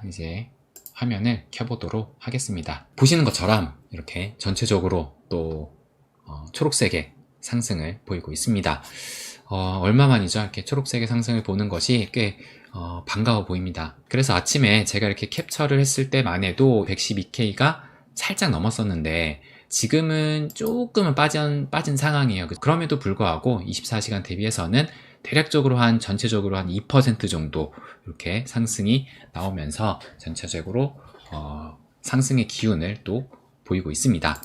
이제 화면을 켜보도록 하겠습니다. 보시는 것처럼 이렇게 전체적으로 또 초록색의 상승을 보이고 있습니다. 얼마만이죠? 이렇게 초록색의 상승을 보는 것이 꽤 반가워 보입니다. 그래서 아침에 제가 이렇게 캡처를 했을 때만 해도 112K가 살짝 넘었었는데 지금은 조금은 빠진 상황이에요. 그럼에도 불구하고 24시간 대비해서는 대략적으로 전체적으로 한 2% 정도 이렇게 상승이 나오면서 전체적으로 상승의 기운을 또 보이고 있습니다.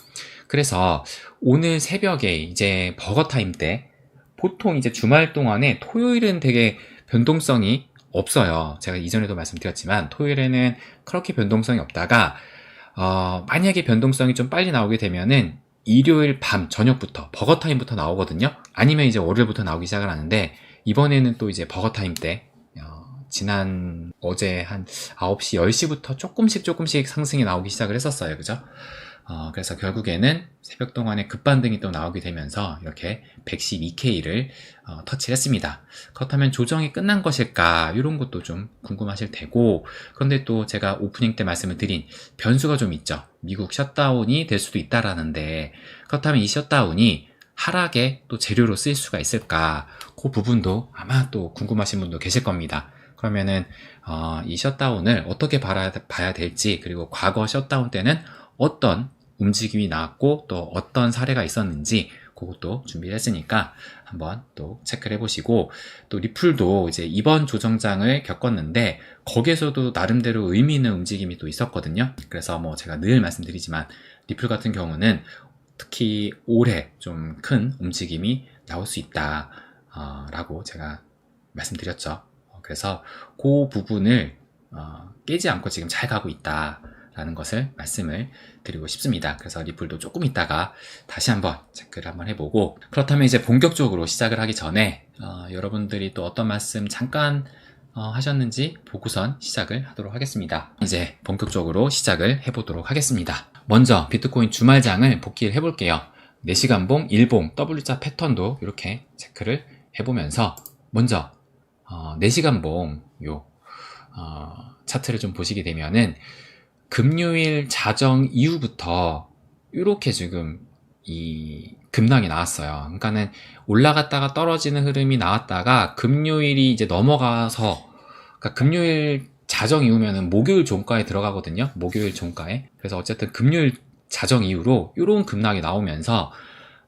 그래서 오늘 새벽에 이제 버거타임 때 보통 이제 주말 동안에 토요일은 되게 변동성이 없어요. 제가 이전에도 말씀드렸지만 토요일에는 그렇게 변동성이 없다가 만약에 변동성이 좀 빨리 나오게 되면은 일요일 밤 저녁부터 버거타임부터 나오거든요. 아니면 이제 월요일부터 나오기 시작을 하는데 이번에는 또 이제 버거타임 때 지난 어제 한 9시 10시부터 조금씩 상승이 나오기 시작을 했었어요. 그죠? 그래서 결국에는 새벽 동안에 급반등이 또 나오게 되면서 이렇게 112K를 터치를 했습니다. 그렇다면 조정이 끝난 것일까? 이런 것도 좀 궁금하실 테고, 그런데 또 제가 오프닝 때 말씀을 드린 변수가 좀 있죠. 미국 셧다운이 될 수도 있다라는데, 그렇다면 이 셧다운이 하락에 또 재료로 쓰일 수가 있을까? 그 부분도 아마 또 궁금하신 분도 계실 겁니다. 그러면은 이 셧다운을 어떻게 봐야 될지, 그리고 과거 셧다운 때는 어떤 움직임이 나왔고 또 어떤 사례가 있었는지 그것도 준비를 했으니까 한번 또 체크를 해보시고, 또 리플도 이제 이번 조정장을 겪었는데 거기에서도 나름대로 의미 있는 움직임이 또 있었거든요. 그래서 뭐 제가 늘 말씀드리지만 리플 같은 경우는 특히 올해 좀 큰 움직임이 나올 수 있다 라고 제가 말씀드렸죠. 그래서 그 부분을 깨지 않고 지금 잘 가고 있다 라는 것을 말씀을 드리고 싶습니다. 그래서 리플도 조금 있다가 다시 한번 체크를 한번 해보고, 그렇다면 이제 본격적으로 시작을 하기 전에 여러분들이 또 어떤 말씀 잠깐 하셨는지 보고선 시작을 하도록 하겠습니다. 이제 본격적으로 시작을 해보도록 하겠습니다. 먼저 비트코인 주말장을 복기를 해볼게요. 4시간봉, 일봉, W자 패턴도 이렇게 체크를 해보면서 먼저 4시간봉 차트를 좀 보시게 되면은 금요일 자정 이후부터 이렇게 지금 이 급락이 나왔어요. 그러니까는 올라갔다가 떨어지는 흐름이 나왔다가 금요일이 이제 넘어가서, 그러니까 금요일 자정 이후면은 목요일 종가에 들어가거든요. 목요일 종가에. 그래서 어쨌든 금요일 자정 이후로 이런 급락이 나오면서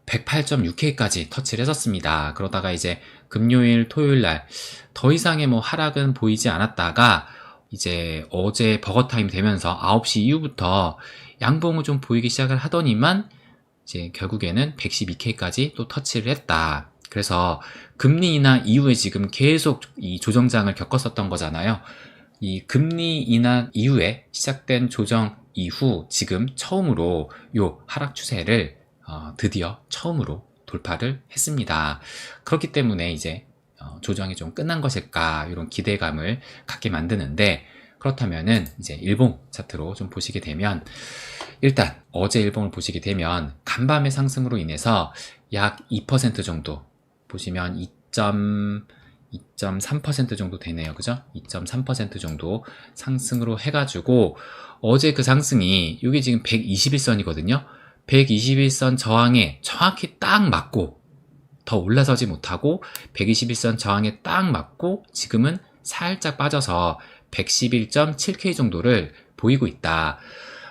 108.6K까지 터치를 했었습니다. 그러다가 이제 금요일, 토요일 날 더 이상의 뭐 하락은 보이지 않았다가 이제 어제 버거타임 되면서 9시 이후부터 양봉을 좀 보이기 시작을 하더니만 이제 결국에는 112K까지 또 터치를 했다. 그래서 금리 인하 이후에 지금 계속 이 조정장을 겪었었던 거잖아요. 이 금리 인하 이후에 시작된 조정 이후 지금 처음으로 요 하락 추세를 드디어 처음으로 돌파를 했습니다. 그렇기 때문에 이제 조정이 좀 끝난 것일까 이런 기대감을 갖게 만드는데, 그렇다면은 이제 일봉 차트로 좀 보시게 되면, 일단 어제 일봉을 보시게 되면 간밤의 상승으로 인해서 약 2% 정도 보시면 2.3% 정도 되네요. 그죠? 2.3% 정도 상승으로 해가지고 어제 그 상승이 이게 지금 121선이거든요. 121선 저항에 정확히 딱 맞고 더 올라서지 못하고 121선 저항에 딱 맞고 지금은 살짝 빠져서 111.7K 정도를 보이고 있다.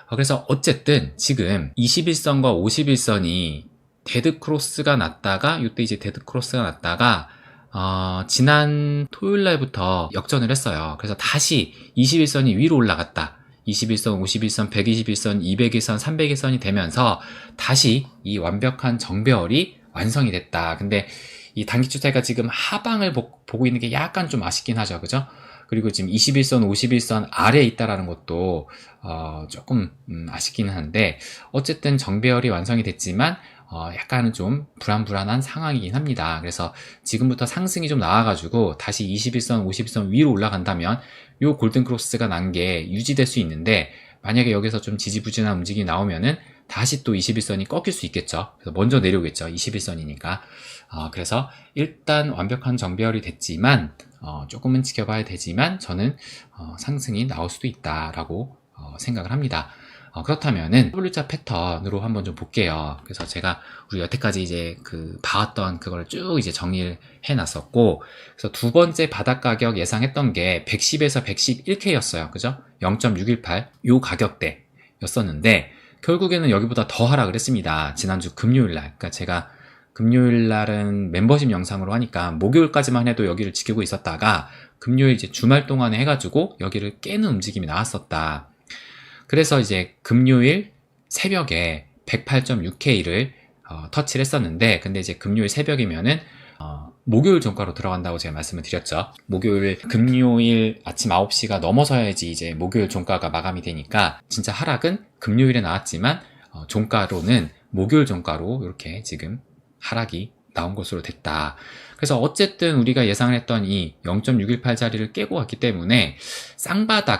그래서 어쨌든 지금 21선과 51선이 데드크로스가 났다가 이때 이제 데드크로스가 났다가 지난 토요일 날부터 역전을 했어요. 그래서 다시 21선이 위로 올라갔다. 21선, 51선, 121선, 200일선, 300일선이 되면서 다시 이 완벽한 정배열이 완성이 됐다. 근데 이 단기 추세가 지금 하방을 보고 있는 게 약간 좀 아쉽긴 하죠. 그죠? 그리고 지금 21선, 51선 아래에 있다라는 것도 조금 아쉽긴 한데, 어쨌든 정배열이 완성이 됐지만 약간은 좀 불안불안한 상황이긴 합니다. 그래서 지금부터 상승이 좀 나와가지고 다시 21선, 51선 위로 올라간다면 요 골든크로스가 난 게 유지될 수 있는데, 만약에 여기서 좀 지지부진한 움직임이 나오면은 다시 또 21선이 꺾일 수 있겠죠. 그래서 먼저 내려오겠죠. 21선이니까. 그래서 일단 완벽한 정배열이 됐지만 조금은 지켜봐야 되지만 저는 상승이 나올 수도 있다라고 생각을 합니다. 그렇다면은 W자 패턴으로 한번 좀 볼게요. 그래서 제가 우리 여태까지 이제 봐왔던 그걸 쭉 이제 정리를 해놨었고, 그래서 두 번째 바닥 가격 예상했던 게 110에서 111K였어요. 그죠? 0.618 요 가격대였었는데 결국에는 여기보다 더 하락을 했습니다. 지난주 금요일날. 그러니까 제가 금요일날은 멤버십 영상으로 하니까 목요일까지만 해도 여기를 지키고 있었다가 금요일 이제 주말 동안에 해가지고 여기를 깨는 움직임이 나왔었다. 그래서 이제 금요일 새벽에 108.6K를 터치를 했었는데, 근데 이제 금요일 새벽이면은 목요일 종가로 들어간다고 제가 말씀을 드렸죠. 금요일 아침 9시가 넘어서야지 이제 목요일 종가가 마감이 되니까 진짜 하락은 금요일에 나왔지만 종가로는 목요일 종가로 이렇게 지금 하락이 나온 것으로 됐다. 그래서 어쨌든 우리가 예상을 했던 이 0.618 자리를 깨고 왔기 때문에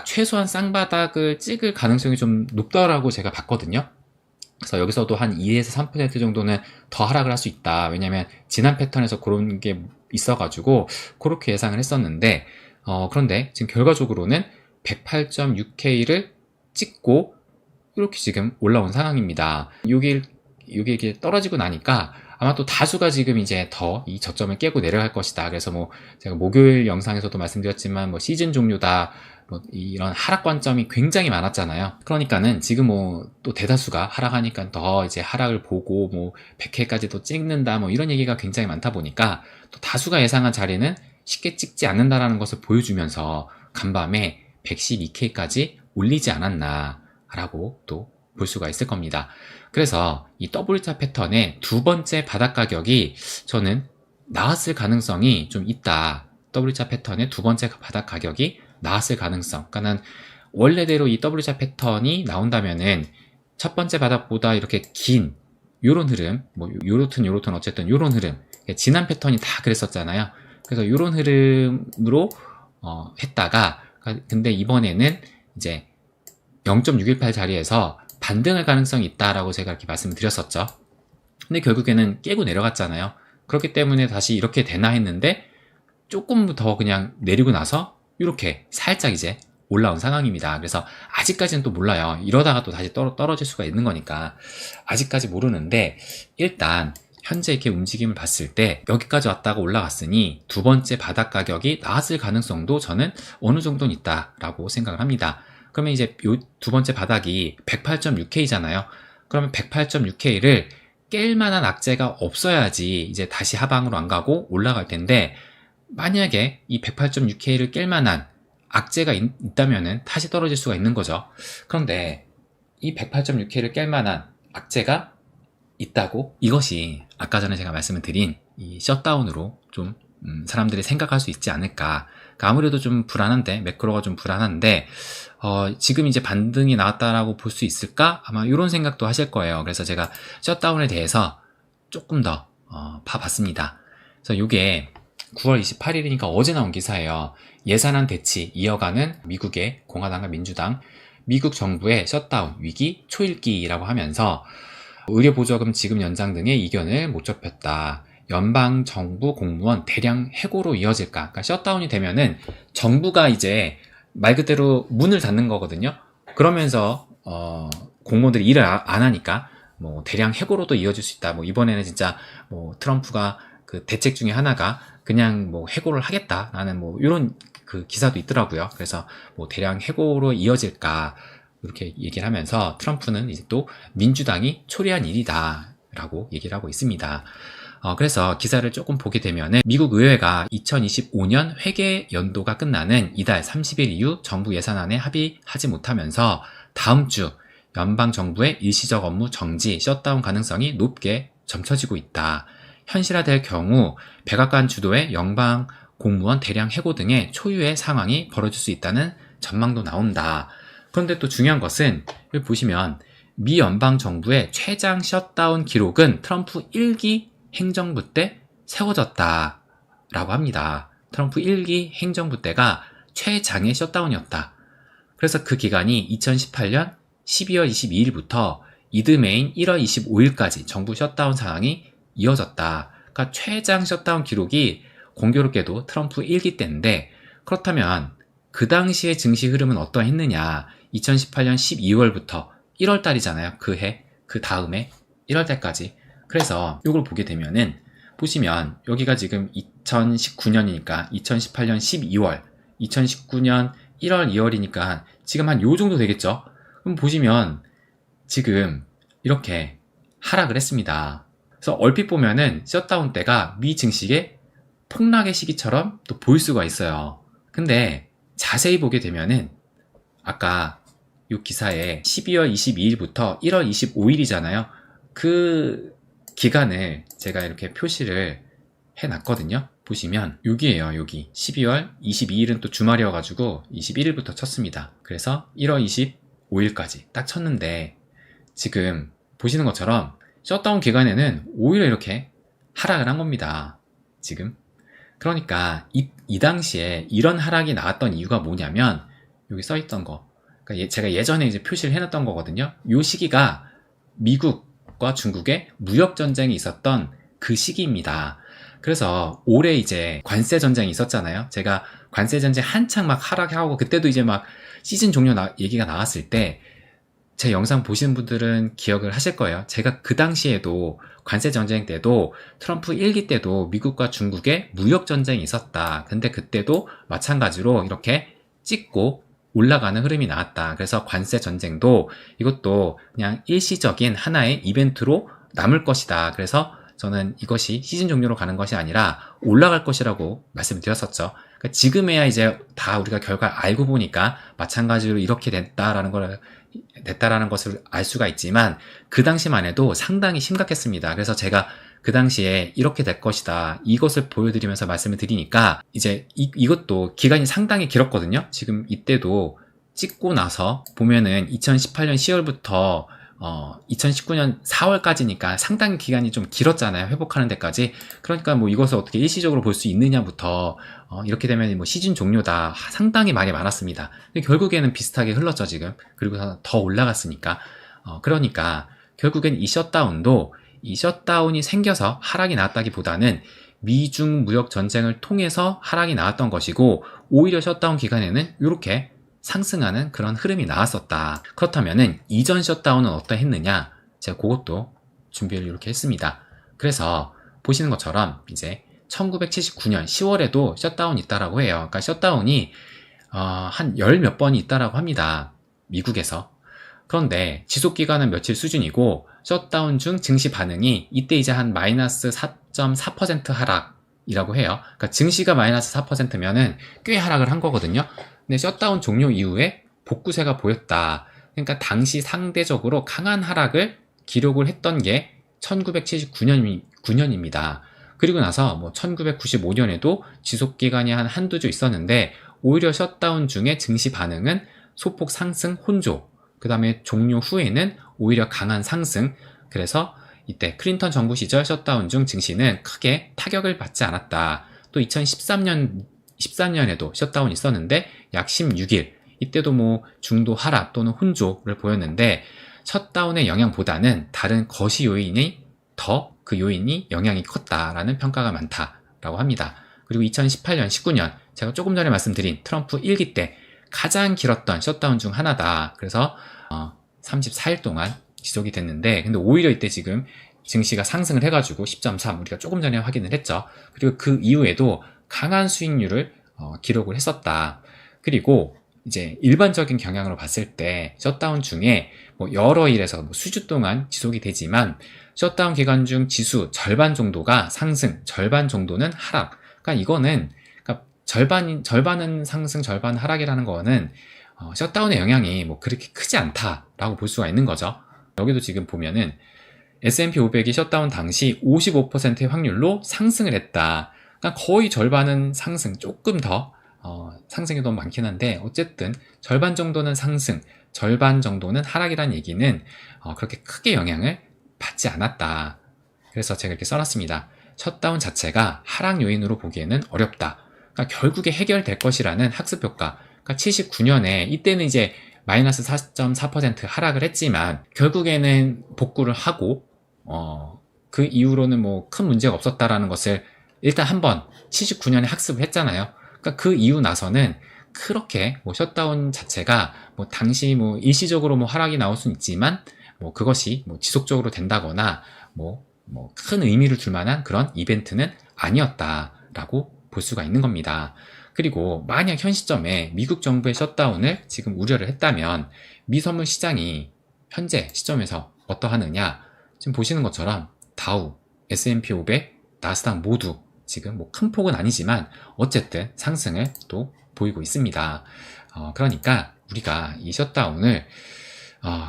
최소한 쌍바닥을 찍을 가능성이 좀 높다라고 제가 봤거든요. 그래서 여기서도 한 2에서 3% 정도는 더 하락을 할 수 있다. 왜냐면 지난 패턴에서 그런 게 있어가지고 그렇게 예상을 했었는데, 그런데 지금 결과적으로는 108.6K를 찍고 이렇게 지금 올라온 상황입니다. 이게 떨어지고 나니까 아마 또 다수가 지금 이제 더 이 저점을 깨고 내려갈 것이다. 그래서 제가 목요일 영상에서도 말씀드렸지만 시즌 종료다, 이런 하락 관점이 굉장히 많았잖아요. 그러니까는 지금 또 대다수가 하락하니까 더 이제 하락을 보고 100회까지도 찍는다 이런 얘기가 굉장히 많다 보니까 또 다수가 예상한 자리는 쉽게 찍지 않는다라는 것을 보여주면서 간밤에 112K까지 올리지 않았나라고 또 볼 수가 있을 겁니다. 그래서 이 W자 패턴의 두 번째 바닥 가격이 저는 나왔을 가능성이 좀 있다. W자 패턴의 두 번째 바닥 가격이 나왔을 가능성. 그러니까는 원래대로 이 W자 패턴이 나온다면은 첫 번째 바닥보다 이렇게 긴 요런 흐름, 요렇든 어쨌든 요런 흐름. 지난 패턴이 다 그랬었잖아요. 그래서 요런 흐름으로 했다가, 근데 이번에는 이제 0.618 자리에서 반등할 가능성이 있다라고 제가 이렇게 말씀을 드렸었죠. 근데 결국에는 깨고 내려갔잖아요. 그렇기 때문에 다시 이렇게 되나 했는데 조금 더 그냥 내리고 나서 이렇게 살짝 이제 올라온 상황입니다. 그래서 아직까지는 또 몰라요. 이러다가 또 다시 떨어질 수가 있는 거니까 아직까지 모르는데, 일단 현재 이렇게 움직임을 봤을 때 여기까지 왔다가 올라갔으니 두 번째 바닥 가격이 나왔을 가능성도 저는 어느 정도는 있다라고 생각을 합니다. 그러면 이제 요 두 번째 바닥이 108.6K잖아요. 그러면 108.6K를 깰 만한 악재가 없어야지 이제 다시 하방으로 안 가고 올라갈 텐데, 만약에 이 108.6K를 깰 만한 악재가 있다면은 다시 떨어질 수가 있는 거죠. 그런데 이 108.6K를 깰 만한 악재가 있다고? 이것이 아까 전에 제가 말씀을 드린 이 셧다운으로 좀 사람들이 생각할 수 있지 않을까. 그러니까 아무래도 좀 불안한데, 매크로가 좀 불안한데 지금 이제 반등이 나왔다라고 볼 수 있을까? 아마 이런 생각도 하실 거예요. 그래서 제가 셧다운에 대해서 조금 더 봐봤습니다. 그래서 이게 9월 28일이니까 어제 나온 기사예요. 예산안 대치 이어가는 미국의 공화당과 민주당, 미국 정부의 셧다운 위기 초읽기라고 하면서 의료보조금 지급 연장 등의 이견을 못 좁혔다. 연방정부 공무원 대량 해고로 이어질까? 그러니까 셧다운이 되면은 정부가 이제 말 그대로 문을 닫는 거거든요. 그러면서 공무원들이 일을 안 하니까 대량 해고로도 이어질 수 있다. 이번에는 진짜 트럼프가 그 대책 중에 하나가 그냥 해고를 하겠다라는 이런 그 기사도 있더라고요. 그래서 대량 해고로 이어질까 이렇게 얘기를 하면서 트럼프는 이제 또 민주당이 초래한 일이다 라고 얘기를 하고 있습니다. 그래서 기사를 조금 보게 되면은 미국 의회가 2025년 회계 연도가 끝나는 이달 30일 이후 정부 예산안에 합의하지 못하면서 다음 주 연방 정부의 일시적 업무 정지, 셧다운 가능성이 높게 점쳐지고 있다. 현실화될 경우 백악관 주도의 연방 공무원 대량 해고 등의 초유의 상황이 벌어질 수 있다는 전망도 나온다. 그런데 또 중요한 것은 여기 보시면 미 연방 정부의 최장 셧다운 기록은 트럼프 1기 행정부 때 세워졌다라고 합니다. 트럼프 1기 행정부 때가 최장의 셧다운이었다. 그래서 그 기간이 2018년 12월 22일부터 이듬해인 1월 25일까지 정부 셧다운 상황이 이어졌다. 그러니까 최장 셧다운 기록이 공교롭게도 트럼프 1기 때인데, 그렇다면 그 당시의 증시 흐름은 어떠했느냐. 2018년 12월부터 1월 달이잖아요. 그 해, 그 다음에 1월 달까지. 그래서 이걸 보게 되면은, 보시면 여기가 지금 2019년이니까 2018년 12월, 2019년 1월, 2월이니까 지금 한 요 정도 되겠죠? 그럼 보시면 지금 이렇게 하락을 했습니다. 그래서 얼핏 보면은 셧다운 때가 미 증시의 폭락의 시기처럼 또 보일 수가 있어요. 근데 자세히 보게 되면은 아까 이 기사에 12월 22일부터 1월 25일이잖아요. 그 기간을 제가 이렇게 표시를 해놨거든요. 보시면 여기에요. 여기 12월 22일은 또 주말이어가지고 21일부터 쳤습니다. 그래서 1월 25일까지 딱 쳤는데, 지금 보시는 것처럼 셧다운 기간에는 오히려 이렇게 하락을 한 겁니다. 지금. 그러니까 이 당시에 이런 하락이 나왔던 이유가 뭐냐면, 여기 써있던 거, 그러니까 제가 예전에 이제 표시를 해놨던 거거든요. 이 시기가 미국과 중국의 무역 전쟁이 있었던 그 시기입니다. 그래서 올해 이제 관세 전쟁이 있었잖아요. 제가 관세 전쟁 한창 막 하락하고, 그때도 이제 막 시즌 종료 얘기가 나왔을 때 제 영상 보시는 분들은 기억을 하실 거예요. 제가 그 당시에도 관세 전쟁 때도 트럼프 1기 때도 미국과 중국의 무역 전쟁이 있었다. 근데 그때도 마찬가지로 이렇게 찍고 올라가는 흐름이 나왔다. 그래서 관세 전쟁도 이것도 그냥 일시적인 하나의 이벤트로 남을 것이다. 그래서 저는 이것이 시즌 종료로 가는 것이 아니라 올라갈 것이라고 말씀을 드렸었죠. 그러니까 지금에야 이제 다 우리가 결과 알고 보니까 마찬가지로 이렇게 됐다라는 것을 알 수가 있지만, 그 당시만 해도 상당히 심각했습니다. 그래서 제가 그 당시에 이렇게 될 것이다, 이것을 보여드리면서 말씀을 드리니까, 이제 이것도 기간이 상당히 길었거든요. 지금 이때도 찍고 나서 보면은 2018년 10월부터 2019년 4월까지니까 상당히 기간이 좀 길었잖아요. 회복하는 데까지. 그러니까 뭐 이것을 어떻게 일시적으로 볼 수 있느냐부터 이렇게 되면 뭐 시즌 종료다, 상당히 말이 많았습니다. 근데 결국에는 비슷하게 흘렀죠, 지금. 그리고 더 올라갔으니까. 그러니까 결국엔 이 셧다운이 생겨서 하락이 나왔다기보다는 미중 무역 전쟁을 통해서 하락이 나왔던 것이고, 오히려 셧다운 기간에는 이렇게 상승하는 그런 흐름이 나왔었다. 그렇다면은 이전 셧다운은 어떠했느냐? 제가 그것도 준비를 이렇게 했습니다. 그래서 보시는 것처럼 이제 1979년 10월에도 셧다운이 있다라고 해요. 그러니까 셧다운이 한 열 몇 번이 있다라고 합니다. 미국에서. 그런데 지속 기간은 며칠 수준이고, 셧다운 중 증시 반응이 이때 이제 한 마이너스 4.4% 하락이라고 해요. 그러니까 증시가 마이너스 4%면은 꽤 하락을 한 거거든요. 근데 셧다운 종료 이후에 복구세가 보였다. 그러니까 당시 상대적으로 강한 하락을 기록을 했던 게 1979년입니다. 그리고 나서 뭐 1995년에도 지속기간이 한 한두 주 있었는데, 오히려 셧다운 중에 증시 반응은 소폭 상승 혼조, 그 다음에 종료 후에는 오히려 강한 상승. 그래서 이때 클린턴 정부 시절 셧다운 중 증시는 크게 타격을 받지 않았다. 또 2013년에도 셧다운이 있었는데 약 16일, 이때도 뭐 중도 하락 또는 혼조를 보였는데, 셧다운의 영향보다는 다른 거시 요인이 그 요인이 영향이 컸다라는 평가가 많다라고 합니다. 그리고 2018년, 19년 제가 조금 전에 말씀드린 트럼프 1기 때 가장 길었던 셧다운 중 하나다. 그래서 34일 동안 지속이 됐는데, 근데 오히려 이때 지금 증시가 상승을 해가지고 10.3, 우리가 조금 전에 확인을 했죠. 그리고 그 이후에도 강한 수익률을 기록을 했었다. 그리고 이제 일반적인 경향으로 봤을 때 셧다운 중에 뭐 여러 일에서 뭐 수주 동안 지속이 되지만, 셧다운 기간 중 지수 절반 정도가 상승, 절반 정도는 하락. 그러니까 이거는 절반은 상승, 절반 하락이라는 거는 셧다운의 영향이 뭐 그렇게 크지 않다라고 볼 수가 있는 거죠. 여기도 지금 보면은 S&P 500이 셧다운 당시 55%의 확률로 상승을 했다. 그러니까 거의 절반은 상승, 조금 더 상승이 너무 많긴 한데, 어쨌든 절반 정도는 상승, 절반 정도는 하락이라는 얘기는 그렇게 크게 영향을 받지 않았다. 그래서 제가 이렇게 써놨습니다. 셧다운 자체가 하락 요인으로 보기에는 어렵다. 그러니까 결국에 해결될 것이라는 학습 효과. 그러니까 79년에 이때는 이제 마이너스 4.4% 하락을 했지만 결국에는 복구를 하고 그 이후로는 뭐 큰 문제가 없었다라는 것을 일단 한번 79년에 학습을 했잖아요. 그러니까 그 이후 나서는 그렇게 뭐 셧다운 자체가 뭐 당시 뭐 일시적으로 뭐 하락이 나올 수는 있지만 뭐 그것이 뭐 지속적으로 된다거나 뭐 큰 의미를 둘 만한 그런 이벤트는 아니었다라고 볼 수가 있는 겁니다. 그리고 만약 현 시점에 미국 정부의 셧다운을 지금 우려를 했다면 미선물 시장이 현재 시점에서 어떠하느냐, 지금 보시는 것처럼 다우, S&P 500, 나스닥 모두 지금 뭐 큰 폭은 아니지만 어쨌든 상승을 또 보이고 있습니다. 그러니까 우리가 이 셧다운을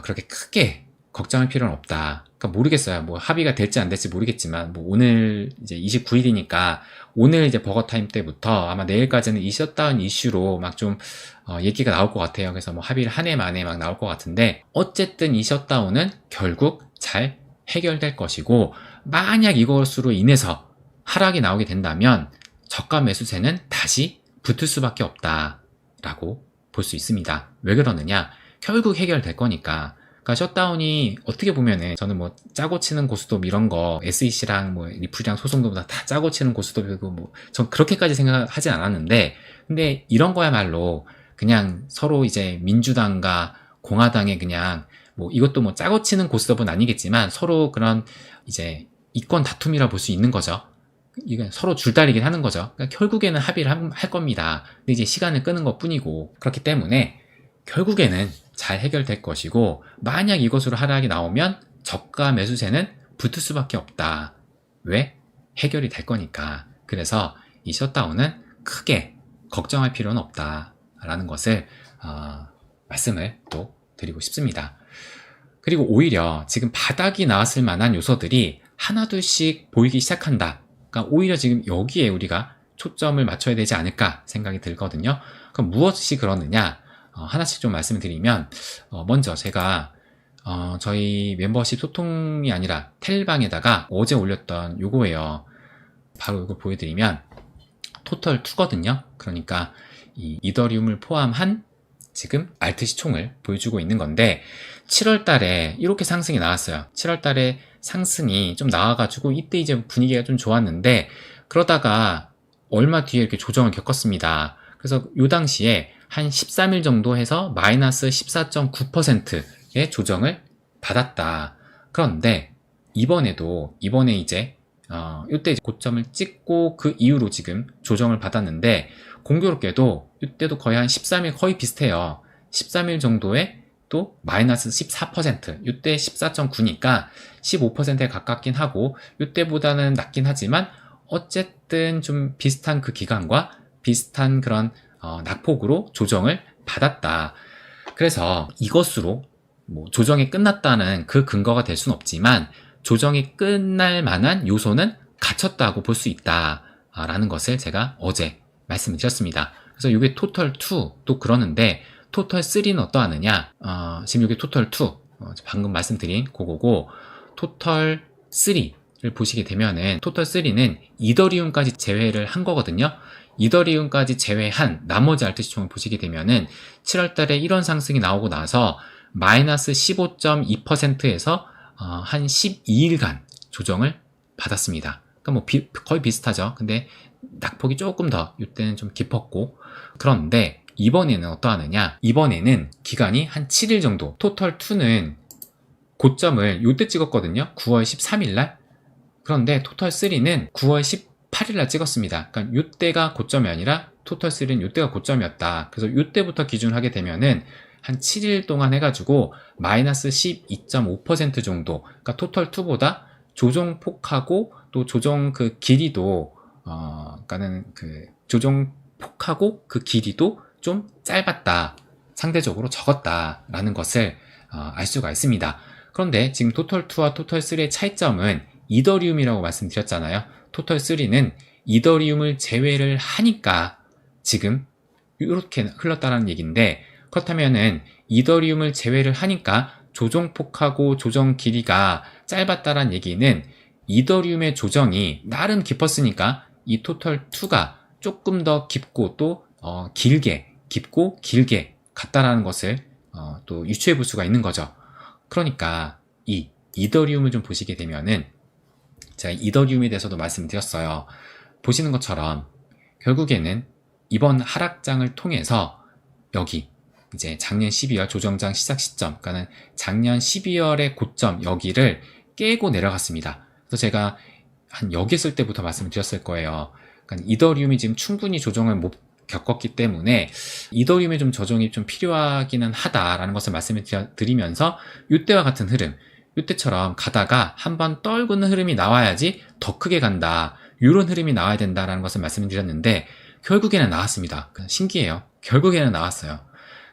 그렇게 크게 걱정할 필요는 없다. 그러니까 모르겠어요. 뭐 합의가 될지 안 될지 모르겠지만 뭐 오늘 이제 29일이니까 오늘 이제 버거타임 때부터 아마 내일까지는 이 셧다운 이슈로 막 좀 얘기가 나올 것 같아요. 그래서 뭐 합의를 한 해 만에 막 나올 것 같은데 어쨌든 이 셧다운은 결국 잘 해결될 것이고 만약 이것으로 인해서 하락이 나오게 된다면 저가 매수세는 다시 붙을 수밖에 없다라고 볼 수 있습니다. 왜 그러느냐? 결국 해결될 거니까. 그러니까 셧다운이 어떻게 보면은 저는 뭐 짜고 치는 고스톱 이런 거 SEC랑 뭐 리플이랑 소송도보다 다 짜고 치는 고스톱이고 뭐 전 그렇게까지 생각하지 않았는데 근데 이런 거야말로 그냥 서로 이제 민주당과 공화당의 그냥 뭐 이것도 뭐 짜고 치는 고스톱은 아니겠지만 서로 그런 이제 이권 다툼이라 볼 수 있는 거죠. 이건 서로 줄다리긴 하는 거죠. 그러니까 결국에는 합의를 할 겁니다. 근데 이제 시간을 끄는 것 뿐이고 그렇기 때문에 결국에는 잘 해결될 것이고 만약 이것으로 하락이 나오면 저가 매수세는 붙을 수밖에 없다. 왜? 해결이 될 거니까. 그래서 이 셧다운은 크게 걱정할 필요는 없다라는 것을 말씀을 또 드리고 싶습니다. 그리고 오히려 지금 바닥이 나왔을 만한 요소들이 하나둘씩 보이기 시작한다. 그러니까 오히려 지금 여기에 우리가 초점을 맞춰야 되지 않을까 생각이 들거든요. 그럼 무엇이 그러느냐? 하나씩 좀 말씀을 드리면 먼저 제가 저희 멤버십 소통이 아니라 텔방에다가 어제 올렸던 요거예요. 바로 이거 보여드리면 토털2거든요. 그러니까 이 이더리움을 포함한 지금 알트 시총을 보여주고 있는 건데 7월 달에 이렇게 상승이 나왔어요. 7월 달에 상승이 좀 나와가지고 이때 이제 분위기가 좀 좋았는데 그러다가 얼마 뒤에 이렇게 조정을 겪었습니다. 그래서 요 당시에 한 13일 정도 해서 마이너스 14.9%의 조정을 받았다. 그런데 이번에 이제 이때 고점을 찍고 그 이후로 지금 조정을 받았는데 공교롭게도 이때도 거의 한 13일 거의 비슷해요. 13일 정도에 또 마이너스 14%, 이때 14.9니까 15%에 가깝긴 하고 이때보다는 낮긴 하지만 어쨌든 좀 비슷한 그 기간과 비슷한 그런 낙폭으로 조정을 받았다. 그래서 이것으로 뭐 조정이 끝났다는 그 근거가 될 수는 없지만 조정이 끝날 만한 요소는 갖췄다고 볼 수 있다라는 것을 제가 어제 말씀을 드렸습니다. 그래서 이게 토털2도 그러는데 토털3는 어떠하느냐? 지금 이게 토털2 방금 말씀드린 그거고 토털3를 보시게 되면은 토털3는 이더리움까지 제외를 한 거거든요. 이더리움까지 제외한 나머지 알트 시총을 보시게 되면은 7월 달에 이런 상승이 나오고 나서 마이너스 15.2%에서 한 12일간 조정을 받았습니다. 그러니까 뭐 거의 비슷하죠. 근데 낙폭이 조금 더 이때는 좀 깊었고 그런데 이번에는 어떠하느냐? 이번에는 기간이 한 7일 정도. 토털2는 고점을 요때 찍었거든요. 9월 13일 날. 그런데 토털3는 9월 18일 날 찍었습니다. 그러니까 요때가 고점이 아니라 토털3는 요때가 고점이었다. 그래서 요때부터 기준을 하게 되면은 한 7일 동안 해가지고 마이너스 12.5% 정도. 그러니까 토털2보다 조정폭하고 또 조정 그 길이도 그러니까는 그 조정폭하고 그 길이도 좀 짧았다. 상대적으로 적었다라는 것을 알 수가 있습니다. 그런데 지금 토털2와 토털3의 차이점은 이더리움이라고 말씀드렸잖아요. 토털3는 이더리움을 제외를 하니까 지금 이렇게 흘렀다는 얘기인데 그렇다면은 이더리움을 제외를 하니까 조정폭하고 조정 길이가 짧았다는 얘기는 이더리움의 조정이 나름 깊었으니까 이 토털2가 조금 더 깊고 또 깊고 길게 갔다라는 것을 또 유추해 볼 수가 있는 거죠. 그러니까 이 이더리움을 좀 보시게 되면은 제가 이더리움에 대해서도 말씀드렸어요. 보시는 것처럼 결국에는 이번 하락장을 통해서 여기 이제 작년 12월 조정장 시작 시점, 그러니까 작년 12월의 고점 여기를 깨고 내려갔습니다. 그래서 제가 한 여기 있을 때부터 말씀을 드렸을 거예요. 그러니까 이더리움이 지금 충분히 조정을 못 겪었기 때문에 이더리움의 좀 조정이 좀 필요하기는 하다라는 것을 말씀을 드리면서 이때와 같은 흐름, 이때처럼 가다가 한번 떨구는 흐름이 나와야지 더 크게 간다, 이런 흐름이 나와야 된다라는 것을 말씀을 드렸는데 결국에는 나왔습니다. 신기해요. 결국에는 나왔어요.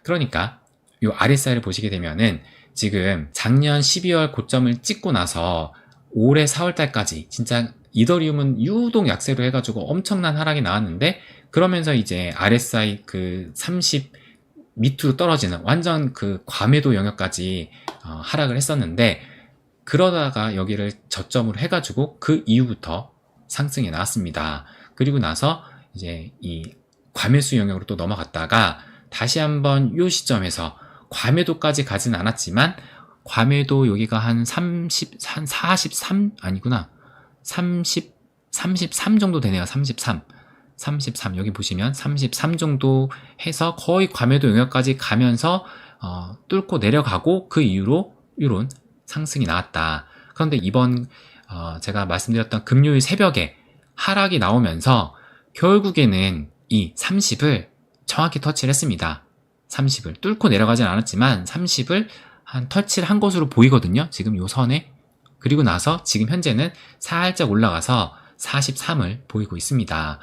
그러니까 이 RSI를 보시게 되면은 지금 작년 12월 고점을 찍고 나서 올해 4월달까지 진짜 이더리움은 유독 약세로 해가지고 엄청난 하락이 나왔는데, 그러면서 이제 RSI 그 30 밑으로 떨어지는 완전 그 과매도 영역까지 하락을 했었는데, 그러다가 여기를 저점으로 해가지고 그 이후부터 상승이 나왔습니다. 그리고 나서 이제 이 과매수 영역으로 또 넘어갔다가 다시 한번 이 시점에서 과매도까지 가진 않았지만, 과매도 여기가 한 43 아니구나, 33 정도 되네요. 33 여기 보시면 33 정도 해서 거의 과매도 영역까지 가면서 뚫고 내려가고 그 이후로 이런 상승이 나왔다. 그런데 이번 제가 말씀드렸던 금요일 새벽에 하락이 나오면서 결국에는 이 30을 정확히 터치를 했습니다. 30을 뚫고 내려가진 않았지만 30을 한 터치를 한 것으로 보이거든요. 지금 요 선에. 그리고 나서 지금 현재는 살짝 올라가서 43을 보이고 있습니다.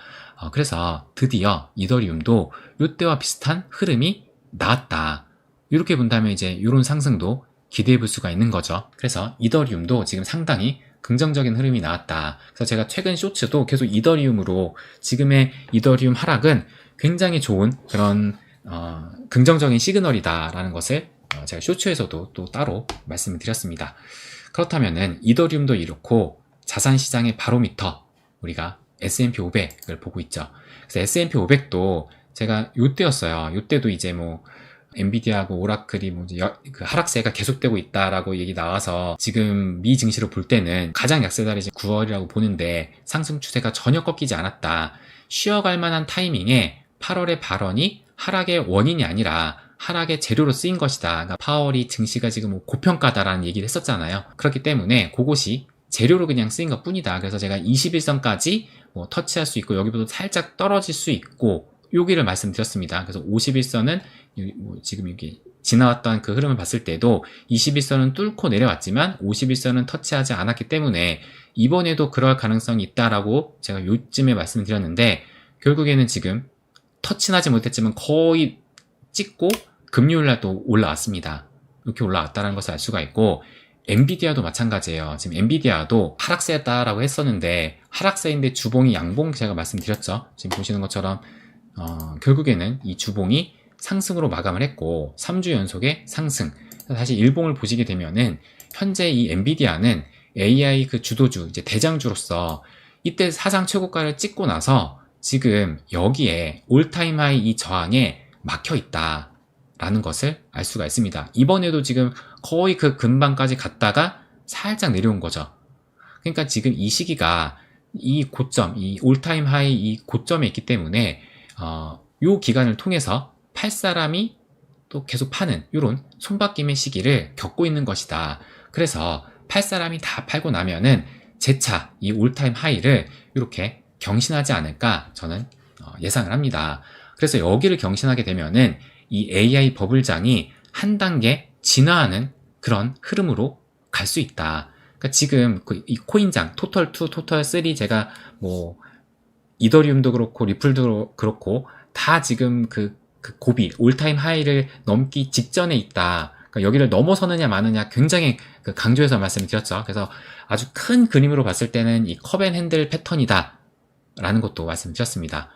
그래서 드디어 이더리움도 이때와 비슷한 흐름이 나왔다. 이렇게 본다면 이제 이런 상승도 기대해 볼 수가 있는 거죠. 그래서 이더리움도 지금 상당히 긍정적인 흐름이 나왔다. 그래서 제가 최근 쇼츠도 계속 이더리움으로, 지금의 이더리움 하락은 굉장히 좋은 그런 긍정적인 시그널이다라는 것을 제가 쇼츠에서도 또 따로 말씀을 드렸습니다. 그렇다면은 이더리움도 이렇고 자산시장의 바로미터, 우리가 S&P 500을 보고 있죠. 그래서 S&P 500도 제가 요때였어요. 요때도 이제 뭐 엔비디아하고 오라클이 뭐 그 하락세가 계속되고 있다라고 얘기 나와서 지금 미 증시를 볼 때는 가장 약세달이 9월이라고 보는데 상승 추세가 전혀 꺾이지 않았다. 쉬어갈 만한 타이밍에 8월의 발언이 하락의 원인이 아니라 하락의 재료로 쓰인 것이다. 그러니까 파월이 증시가 지금 뭐 고평가다라는 얘기를 했었잖아요. 그렇기 때문에 그것이 재료로 그냥 쓰인 것 뿐이다. 그래서 제가 21선까지 뭐 터치할 수 있고 여기보다 살짝 떨어질 수 있고 여기를 말씀드렸습니다. 그래서 51선은 뭐 지금 여기 지나왔던 그 흐름을 봤을 때도 21선은 뚫고 내려왔지만 51선은 터치하지 않았기 때문에 이번에도 그럴 가능성이 있다라고 제가 요쯤에 말씀을 드렸는데, 결국에는 지금 터치는 하지 못했지만 거의 찍고 금요일날 또 올라왔습니다. 이렇게 올라왔다는 것을 알 수가 있고, 엔비디아도 마찬가지예요. 지금 엔비디아도 하락세였다라고 했었는데 하락세인데 주봉이 양봉, 제가 말씀드렸죠. 지금 보시는 것처럼 결국에는 이 주봉이 상승으로 마감을 했고 3주 연속의 상승. 다시 일봉을 보시게 되면은 현재 이 엔비디아는 AI 그 주도주, 이제 대장주로서 이때 사상 최고가를 찍고 나서 지금 여기에 올타임 하이 이 저항에 막혀 있다라는 것을 알 수가 있습니다. 이번에도 지금 거의 그 근방까지 갔다가 살짝 내려온 거죠. 그러니까 지금 이 시기가 이 고점, 이 올타임 하이 이 고점에 있기 때문에 요 기간을 통해서 팔 사람이 또 계속 파는 이런 손바뀜의 시기를 겪고 있는 것이다. 그래서 팔 사람이 다 팔고 나면은 재차 이 올타임 하이를 이렇게 경신하지 않을까 저는 예상을 합니다. 그래서 여기를 경신하게 되면은 이 AI 버블장이 한 단계 진화하는 그런 흐름으로 갈 수 있다. 그러니까 지금 이 코인장 토털 2, 토털 3 제가 뭐 이더리움도 그렇고 리플도 그렇고 다 지금 그 고비 올타임 하이를 넘기 직전에 있다. 그러니까 여기를 넘어서느냐 마느냐 굉장히 강조해서 말씀을 드렸죠. 그래서 아주 큰 그림으로 봤을 때는 이 컵앤핸들 패턴이다 라는 것도 말씀드렸습니다.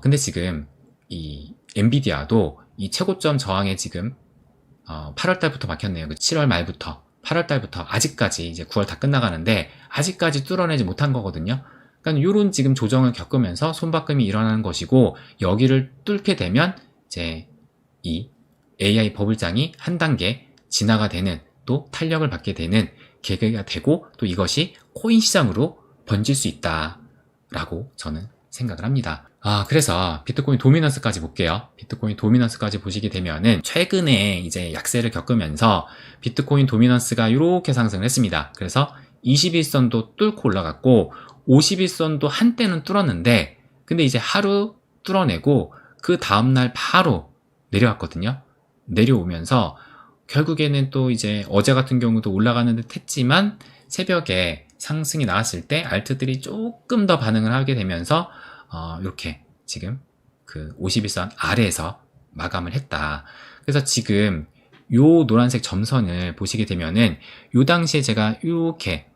근데 지금 이 엔비디아도 이 최고점 저항에 지금 8월달부터 막혔네요. 그 7월 말부터 8월달부터 아직까지 이제 9월 다 끝나가는데 아직까지 뚫어내지 못한 거거든요. 그러니까 이런 지금 조정을 겪으면서 손바꿈이 일어나는 것이고, 여기를 뚫게 되면 이제 이 AI 버블장이 한 단계 진화가 되는, 또 탄력을 받게 되는 계기가 되고, 또 이것이 코인 시장으로 번질 수 있다 라고 저는 생각을 합니다. 그래서 비트코인 도미넌스까지 볼게요. 비트코인 도미넌스까지 보시게 되면은 최근에 이제 약세를 겪으면서 비트코인 도미넌스가 이렇게 상승을 했습니다. 그래서 21선도 뚫고 올라갔고 51선도 한때는 뚫었는데 근데 이제 하루 뚫어내고 그 다음날 바로 내려왔거든요. 내려오면서 결국에는 또 이제 어제 같은 경우도 올라가는 듯 했지만 새벽에 상승이 나왔을 때 알트들이 조금 더 반응을 하게 되면서 이렇게 지금 그 51선 아래에서 마감을 했다. 그래서 지금 요 노란색 점선을 보시게 되면은 요 당시에 제가 이렇게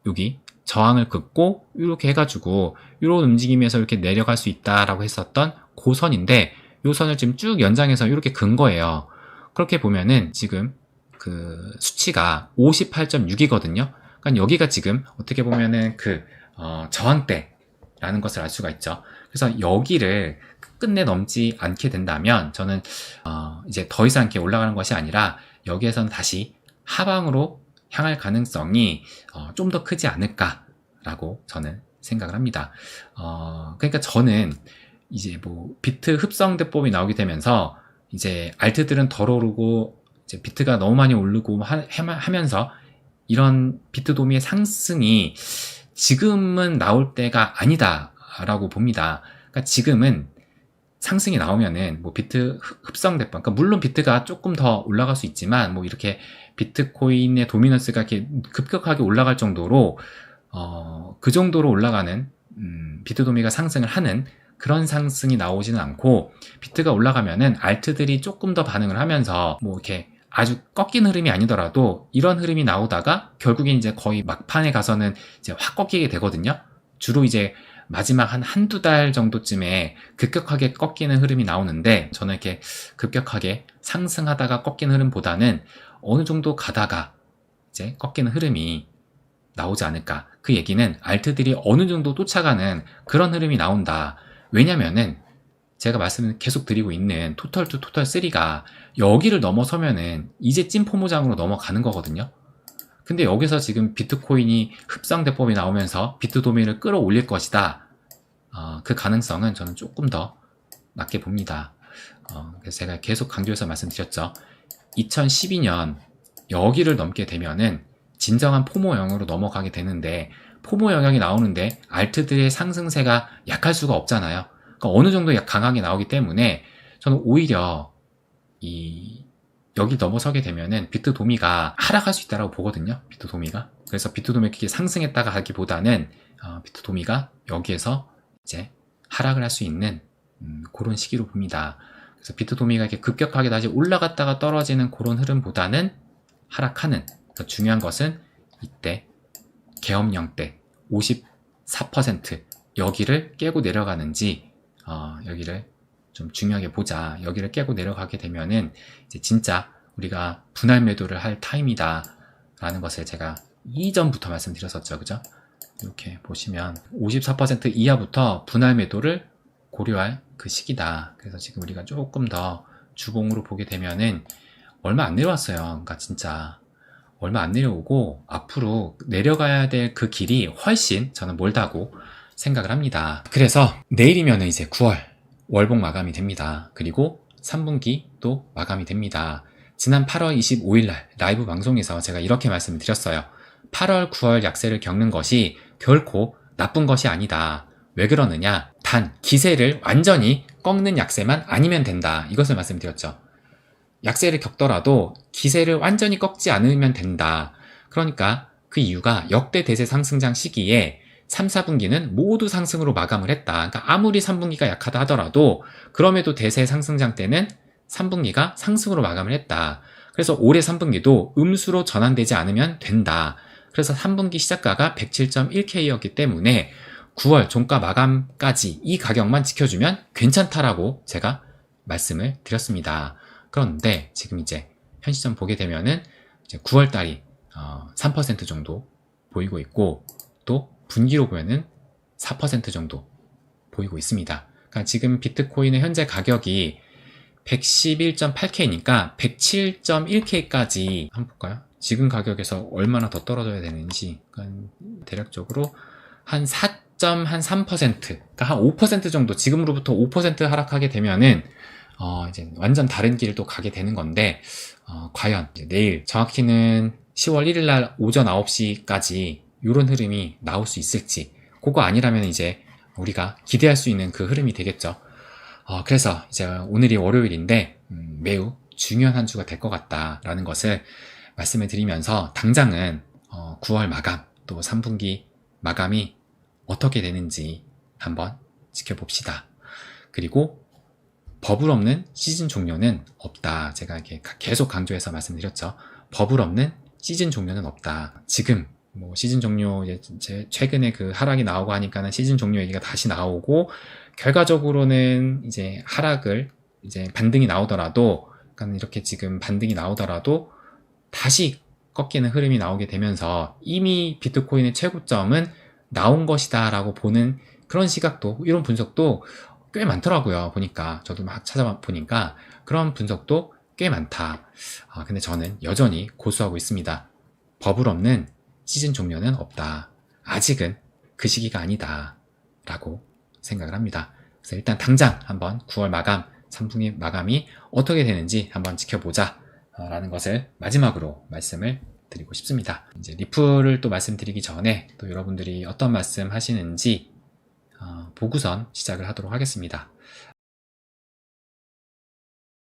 여기 저항을 긋고 이렇게 해가지고 이런 움직임에서 이렇게 내려갈 수 있다라고 했었던 그 선인데 요 선을 지금 쭉 연장해서 이렇게 근 거예요. 그렇게 보면은 지금 그 수치가 58.6이거든요. 그러니까 여기가 지금 어떻게 보면은 그 저항대라는 것을 알 수가 있죠. 그래서 여기를 끝내 넘지 않게 된다면 저는 이제 더 이상 이렇게 올라가는 것이 아니라 여기에서는 다시 하방으로 향할 가능성이 좀 더 크지 않을까라고 저는 생각을 합니다. 그러니까 저는 이제 뭐 비트 흡성대법이 나오게 되면서 이제 알트들은 덜 오르고 이제 비트가 너무 많이 오르고 하면서 이런 비트 도미의 상승이 지금은 나올 때가 아니다라고 봅니다. 그러니까 지금은 상승이 나오면은 뭐 비트 흡성대법, 그러니까 물론 비트가 조금 더 올라갈 수 있지만 뭐 이렇게 비트코인의 도미넌스가 이렇게 급격하게 올라갈 정도로 그 정도로 올라가는 비트 도미가 상승을 하는 그런 상승이 나오지는 않고 비트가 올라가면은 알트들이 조금 더 반응을 하면서 뭐 이렇게 아주 꺾이는 흐름이 아니더라도 이런 흐름이 나오다가 결국엔 이제 거의 막판에 가서는 이제 확 꺾이게 되거든요. 주로 이제 마지막 한두 달 정도쯤에 급격하게 꺾이는 흐름이 나오는데 저는 이렇게 급격하게 상승하다가 꺾이는 흐름보다는 어느 정도 가다가 이제 꺾이는 흐름이 나오지 않을까. 그 얘기는 알트들이 어느 정도 쫓아가는 그런 흐름이 나온다. 왜냐면은 제가 말씀을 계속 드리고 있는 토털 2, 토털 3가 여기를 넘어서면은 이제 찐포모장으로 넘어가는 거거든요. 근데 여기서 지금 비트코인이 흡상대법이 나오면서 비트 도미를 끌어올릴 것이다. 그 가능성은 저는 조금 더 낮게 봅니다. 그래서 제가 계속 강조해서 말씀드렸죠. 2012년 여기를 넘게 되면은 진정한 포모형으로 넘어가게 되는데 포모 영향이 나오는데 알트들의 상승세가 약할 수가 없잖아요. 그러니까 어느 정도 강하게 나오기 때문에 저는 오히려 여기 넘어서게 되면은 비트 도미가 하락할 수 있다고 보거든요. 비트 도미가. 그래서 비트 도미가 크게 상승했다가 하기보다는 비트 도미가 여기에서 이제 하락을 할 수 있는 그런 시기로 봅니다. 그래서 비트 도미가 이렇게 급격하게 다시 올라갔다가 떨어지는 그런 흐름보다는 하락하는. 그러니까 중요한 것은 이때 계엄령대 54% 여기를 깨고 내려가는지 여기를 좀 중요하게 보자. 여기를 깨고 내려가게 되면은 이제 진짜 우리가 분할 매도를 할 타임이다 라는 것을 제가 이전부터 말씀드렸었죠. 그죠? 이렇게 보시면 54% 이하부터 분할 매도를 고려할 그 시기다. 그래서 지금 우리가 조금 더 주봉으로 보게 되면은 얼마 안 내려왔어요. 그러니까 진짜 얼마 안 내려오고 앞으로 내려가야 될 그 길이 훨씬 저는 멀다고 생각을 합니다. 그래서 내일이면 이제 9월 월봉 마감이 됩니다. 그리고 3분기 또 마감이 됩니다. 지난 8월 25일 날 라이브 방송에서 제가 이렇게 말씀을 드렸어요. 8월, 9월 약세를 겪는 것이 결코 나쁜 것이 아니다. 왜 그러느냐? 단 기세를 완전히 꺾는 약세만 아니면 된다. 이것을 말씀드렸죠. 약세를 겪더라도 기세를 완전히 꺾지 않으면 된다. 그러니까 그 이유가 역대 대세 상승장 시기에 3, 4분기는 모두 상승으로 마감을 했다. 그러니까 아무리 3분기가 약하다 하더라도 그럼에도 대세 상승장 때는 3분기가 상승으로 마감을 했다. 그래서 올해 3분기도 음수로 전환되지 않으면 된다. 그래서 3분기 시작가가 107.1K였기 때문에 9월 종가 마감까지 이 가격만 지켜주면 괜찮다라고 제가 말씀을 드렸습니다. 그런데 지금 이제 현 시점 보게 되면은 이제 9월 달이 3% 정도 보이고 있고 또 분기로 보면은 4% 정도 보이고 있습니다. 그러니까 지금 비트코인의 현재 가격이 111.8K니까 107.1K까지 한번 볼까요? 지금 가격에서 얼마나 더 떨어져야 되는지 그러니까 대략적으로 한 0.3%, 그러니까 한 5% 정도, 지금으로부터 5% 하락하게 되면은 이제 완전 다른 길을 또 가게 되는 건데, 과연 이제 내일 정확히는 10월 1일 날 오전 9시까지 이런 흐름이 나올 수 있을지, 그거 아니라면 이제 우리가 기대할 수 있는 그 흐름이 되겠죠. 그래서 이제 오늘이 월요일인데 매우 중요한 한 주가 될 것 같다라는 것을 말씀을 드리면서, 당장은 9월 마감 또 3분기 마감이 어떻게 되는지 한번 지켜봅시다. 그리고 버블 없는 시즌 종료는 없다. 제가 이렇게 계속 강조해서 말씀드렸죠. 버블 없는 시즌 종료는 없다. 지금 뭐 시즌 종료, 이제 최근에 그 하락이 나오고 하니까는 시즌 종료 얘기가 다시 나오고, 결과적으로는 이제 하락을, 이제 반등이 나오더라도, 그러니까 이렇게 지금 반등이 나오더라도 다시 꺾이는 흐름이 나오게 되면서 이미 비트코인의 최고점은 나온 것이다 라고 보는 그런 시각도, 이런 분석도 꽤 많더라고요. 보니까, 저도 막 찾아보니까 그런 분석도 꽤 많다. 근데 저는 여전히 고수하고 있습니다. 버블 없는 시즌 종료는 없다. 아직은 그 시기가 아니다 라고 생각을 합니다. 그래서 일단 당장 한번 9월 마감, 3분기 마감이 어떻게 되는지 한번 지켜보자 라는 것을 마지막으로 말씀을 드리고 싶습니다. 이제 리플을 또 말씀드리기 전에 또 여러분들이 어떤 말씀 하시는지 보고선 시작을 하도록 하겠습니다.